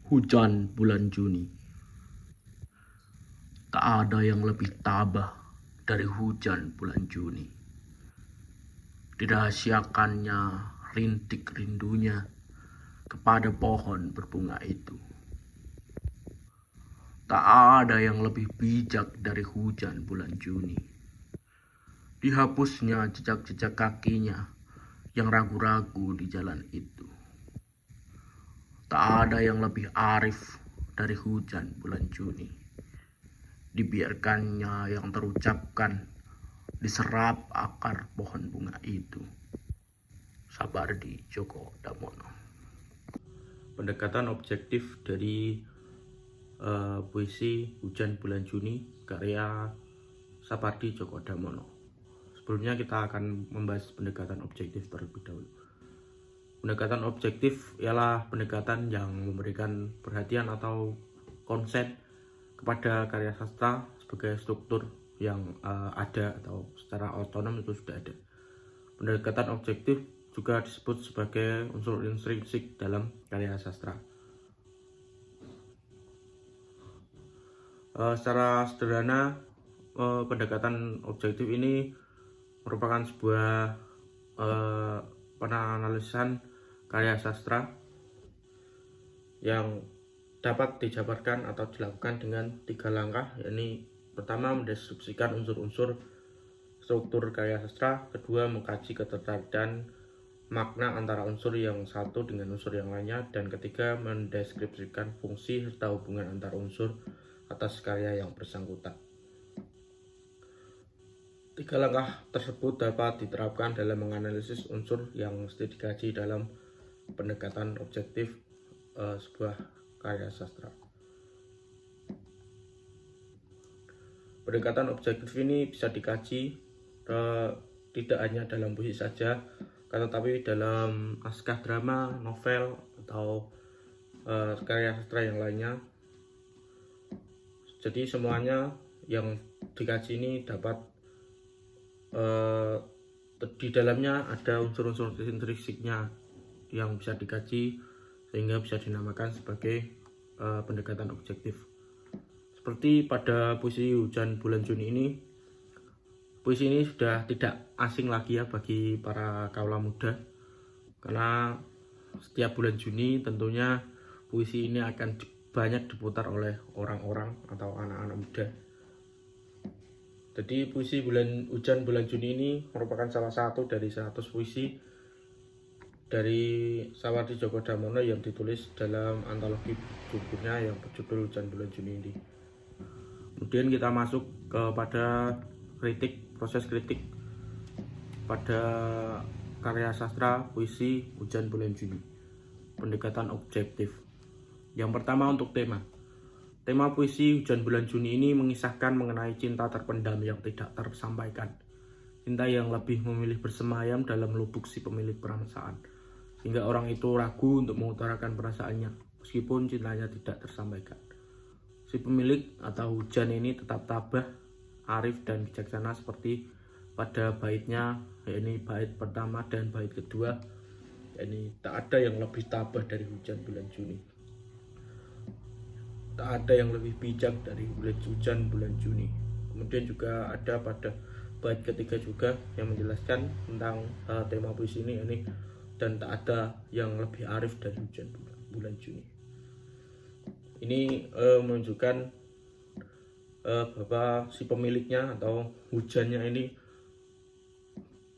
Hujan bulan Juni. Tak ada yang lebih tabah dari hujan bulan Juni. Dirahasiakannya rintik rindunya kepada pohon berbunga itu. Tak ada yang lebih bijak dari hujan bulan Juni. Dihapusnya jejak-jejak kakinya yang ragu-ragu di jalan itu. Tak ada yang lebih arif dari hujan bulan Juni. Dibiarkannya yang terucapkan diserap akar pohon bunga itu. Sabardi Djoko Damono. Pendekatan objektif dari puisi Hujan Bulan Juni karya Sapardi Djoko Damono. Sebelumnya kita akan membahas pendekatan objektif terlebih dahulu. Pendekatan objektif ialah pendekatan yang memberikan perhatian atau konsen kepada karya sastra sebagai struktur yang ada atau secara otonom itu sudah ada. Pendekatan objektif juga disebut sebagai unsur intrinsik dalam karya sastra. Secara sederhana, pendekatan objektif ini merupakan sebuah penganalisan karya sastra yang dapat dijabarkan atau dilakukan dengan 3 langkah, yakni pertama mendeskripsikan unsur-unsur struktur karya sastra, kedua mengkaji keterkaitan makna antara unsur yang satu dengan unsur yang lainnya, dan ketiga mendeskripsikan fungsi serta hubungan antar unsur atas karya yang bersangkutan. 3 langkah tersebut dapat diterapkan dalam menganalisis unsur yang mesti dikaji dalam pendekatan objektif sebuah karya sastra. Pendekatan objektif ini bisa dikaji tidak hanya dalam puisi saja, tetapi dalam naskah drama, novel, atau karya sastra yang lainnya. Jadi semuanya yang dikaji ini dapat di dalamnya ada unsur-unsur intrinsiknya yang bisa dikaji sehingga bisa dinamakan sebagai pendekatan objektif. Seperti pada puisi Hujan Bulan Juni ini, puisi ini sudah tidak asing lagi ya bagi para kaula muda, karena setiap bulan Juni tentunya puisi ini akan banyak diputar oleh orang-orang atau anak-anak muda. Jadi puisi Hujan Bulan Juni ini merupakan salah satu dari 100 puisi dari Sapardi Djoko Damono yang ditulis dalam antologi bukunya yang berjudul Hujan Bulan Juni ini. Kemudian kita masuk kepada proses kritik pada karya sastra puisi Hujan Bulan Juni. Pendekatan objektif. Yang pertama untuk tema. Tema puisi Hujan Bulan Juni ini mengisahkan mengenai cinta terpendam yang tidak tersampaikan. Cinta yang lebih memilih bersemayam dalam lubuk si pemilik perasaan, sehingga orang itu ragu untuk mengutarakan perasaannya, meskipun cintanya tidak tersampaikan. Si pemilik atau hujan ini tetap tabah, arif dan bijaksana seperti pada baitnya, yakni bait pertama dan bait kedua, yakni tak ada yang lebih tabah dari hujan bulan Juni. Tak ada yang lebih bijak dari hujan bulan Juni. Kemudian juga ada pada bait ketiga juga yang menjelaskan tentang tema puisi ini, dan tak ada yang lebih arif dari hujan bulan Juni. Ini menunjukkan bahwa si pemiliknya atau hujannya ini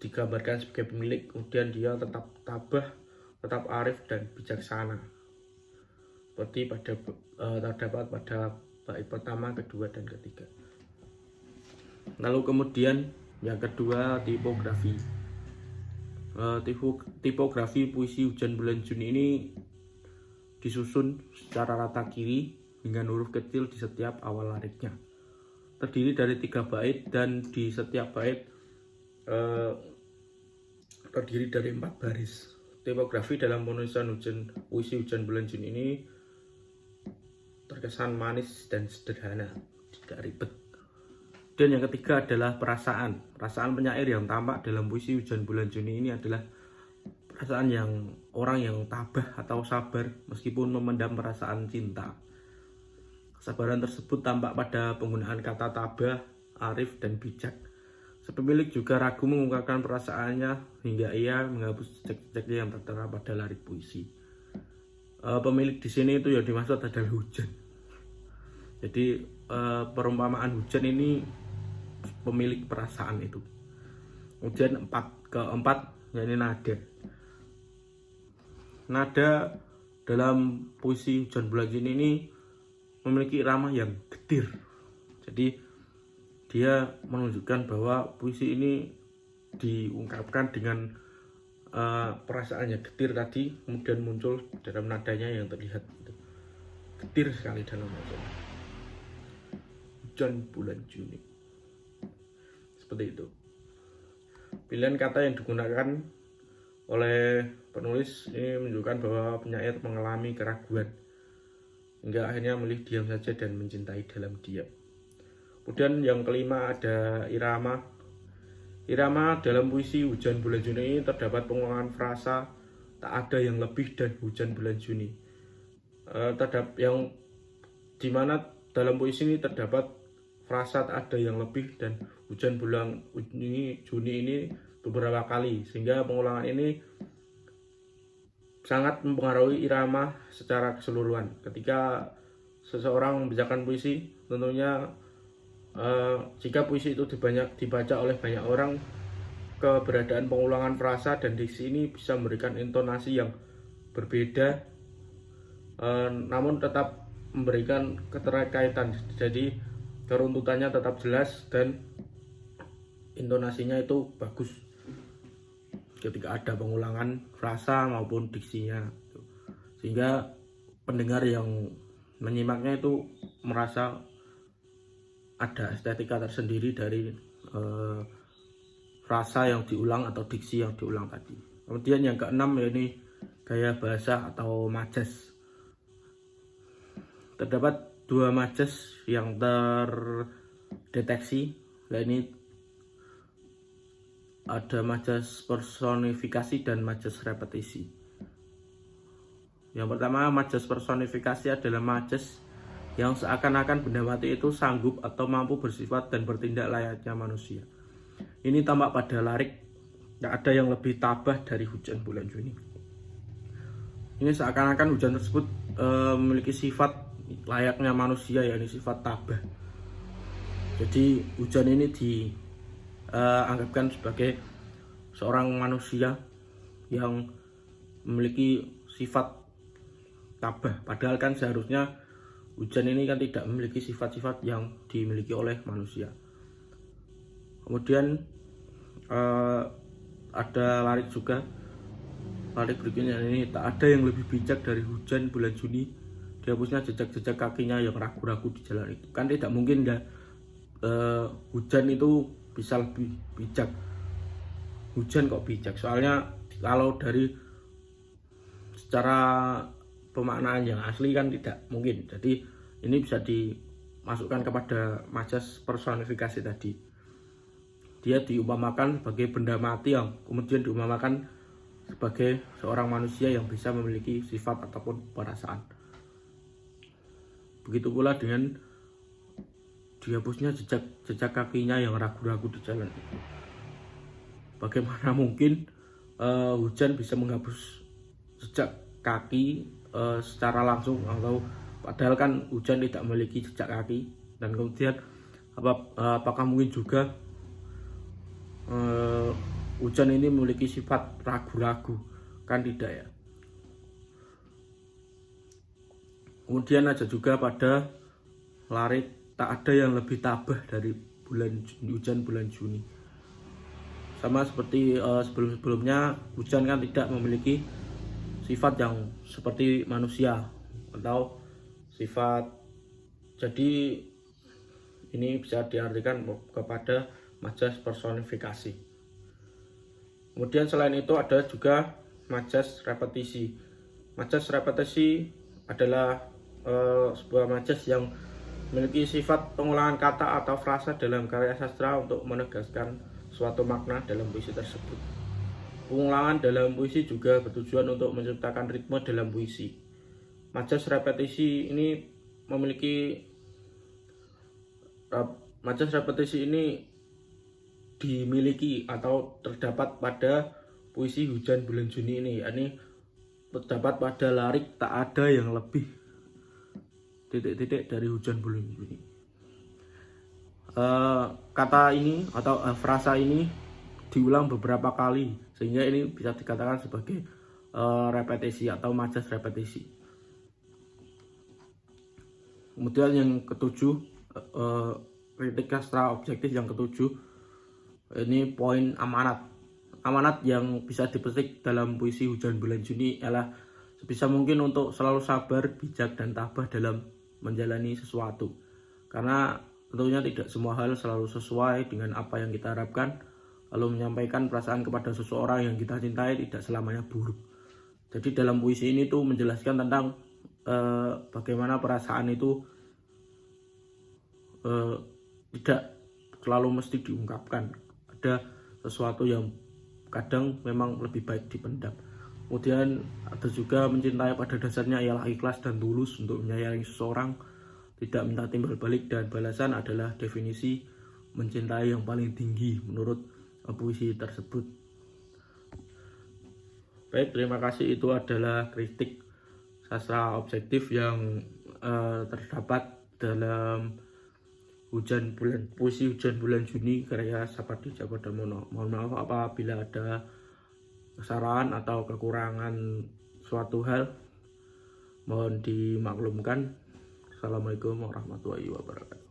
digambarkan sebagai pemilik, kemudian dia tetap tabah, tetap arif dan bijaksana, seperti terdapat pada bait pertama, kedua, dan ketiga. Lalu kemudian yang kedua, tipografi. Tipografi puisi Hujan Bulan Juni ini disusun secara rata kiri dengan huruf kecil di setiap awal liriknya. Terdiri dari 3 bait dan di setiap bait terdiri dari 4 baris. Tipografi dalam penulisan puisi Hujan Bulan Juni ini terkesan manis dan sederhana, tidak ribet. Dan yang ketiga adalah perasaan penyair yang tampak dalam puisi Hujan Bulan Juni ini adalah perasaan yang orang yang tabah atau sabar meskipun memendam perasaan cinta. Kesabaran tersebut tampak pada penggunaan kata tabah, arif, dan bijak. Si pemilik juga ragu mengungkapkan perasaannya hingga ia menghapus jejak-jejaknya yang tertera pada larik puisi. Pemilik di sini itu yang dimaksud adalah hujan. Jadi perumpamaan hujan ini pemilik perasaan itu. Kemudian keempat yakni nada. Nada dalam puisi Hujan Bulan Juni ini memiliki irama yang getir. Jadi dia menunjukkan bahwa puisi ini diungkapkan dengan perasaannya getir tadi, kemudian muncul dalam nadanya yang terlihat getir sekali dalam nadanya. Hujan Bulan Juni, seperti itu. Pilihan kata yang digunakan oleh penulis ini menunjukkan bahwa penyair mengalami keraguan hingga akhirnya memilih diam saja dan mencintai dalam diam. Kemudian yang kelima ada irama. Irama dalam puisi Hujan Bulan Juni ini terdapat pengulangan frasa tak ada yang lebih dan hujan bulan Juni. Terdapat yang dimana dalam puisi ini terdapat frasa tak ada yang lebih dan hujan bulan Juni ini beberapa kali, sehingga pengulangan ini sangat mempengaruhi irama secara keseluruhan. Ketika seseorang membacakan puisi, tentunya jika puisi itu dibaca oleh banyak orang, keberadaan pengulangan frasa dan diksi ini bisa memberikan intonasi yang berbeda, namun tetap memberikan keterkaitan. Jadi keruntutannya tetap jelas dan intonasinya itu bagus ketika ada pengulangan frasa maupun diksinya, sehingga pendengar yang menyimaknya itu merasa ada estetika tersendiri dari frasa yang diulang atau diksi yang diulang tadi. Kemudian yang keenam yakni gaya bahasa atau majas. Terdapat dua majas yang terdeteksi, yakni ada majas personifikasi dan majas repetisi. Yang pertama, majas personifikasi adalah majas yang seakan-akan benda mati itu sanggup atau mampu bersifat dan bertindak layaknya manusia. Ini tampak pada larik tak ada yang lebih tabah dari Hujan Bulan Juni. Ini seakan-akan hujan tersebut memiliki sifat layaknya manusia, yakni sifat tabah. Jadi hujan ini dianggapkan sebagai seorang manusia yang memiliki sifat tabah, padahal kan seharusnya hujan ini kan tidak memiliki sifat-sifat yang dimiliki oleh manusia. Kemudian ada larik juga. Larik berikutnya ini, tak ada yang lebih bijak dari Hujan Bulan Juni, dihapusnya jejak-jejak kakinya yang ragu-ragu di jalan itu. Kan tidak mungkin ya hujan itu bisa lebih bijak. Hujan kok bijak? Soalnya kalau dari secara pemaknaan yang asli kan tidak mungkin. Jadi ini bisa dimasukkan kepada majas personifikasi tadi. Dia diumpamakan sebagai benda mati yang kemudian diumpamakan sebagai seorang manusia yang bisa memiliki sifat ataupun perasaan. Begitu pula dengan dihapusnya jejak kakinya yang ragu-ragu di jalan itu. Bagaimana mungkin hujan bisa menghapus jejak kaki secara langsung, atau padahal kan hujan tidak memiliki jejak kaki. Dan kemudian apakah mungkin juga hujan ini memiliki sifat ragu-ragu? Kan tidak ya. Kemudian ada juga pada larik tak ada yang lebih tabah dari hujan bulan Juni. Sama seperti sebelum-sebelumnya, hujan kan tidak memiliki sifat yang seperti manusia atau sifat. Jadi ini bisa diartikan kepada majas personifikasi. Kemudian selain itu ada juga majas repetisi. Majas repetisi adalah sebuah majas yang memiliki sifat pengulangan kata atau frasa dalam karya sastra untuk menegaskan suatu makna dalam puisi tersebut. Pengulangan dalam puisi juga bertujuan untuk menciptakan ritme dalam puisi. Majas repetisi ini dimiliki atau terdapat pada puisi Hujan Bulan Juni ini, yakni terdapat pada lirik tak ada yang lebih titik-titik dari Hujan Bulan Juni. Kata ini atau frasa ini diulang beberapa kali sehingga ini bisa dikatakan sebagai repetisi atau majas repetisi. Kemudian yang ketujuh, kritik sastra objektif yang ketujuh, ini poin amanat. Amanat yang bisa dipetik dalam puisi Hujan Bulan Juni adalah sebisa mungkin untuk selalu sabar, bijak, dan tabah dalam menjalani sesuatu. Karena tentunya tidak semua hal selalu sesuai dengan apa yang kita harapkan. Lalu menyampaikan perasaan kepada seseorang yang kita cintai tidak selamanya buruk. Jadi dalam puisi ini tuh menjelaskan tentang bagaimana perasaan itu tidak selalu mesti diungkapkan. Ada sesuatu yang kadang memang lebih baik dipendam. Kemudian ada juga mencintai pada dasarnya ialah ikhlas dan tulus untuk menyayangi seseorang, tidak minta timbal balik, dan balasan adalah definisi mencintai yang paling tinggi menurut puisi tersebut. Baik, terima kasih. Itu adalah kritik sastra objektif yang terdapat dalam puisi Hujan Bulan Juni karya Sapardi Djoko Damono. Mohon maaf apabila ada kesalahan atau kekurangan suatu hal, mohon dimaklumkan. Assalamualaikum warahmatullahi wabarakatuh.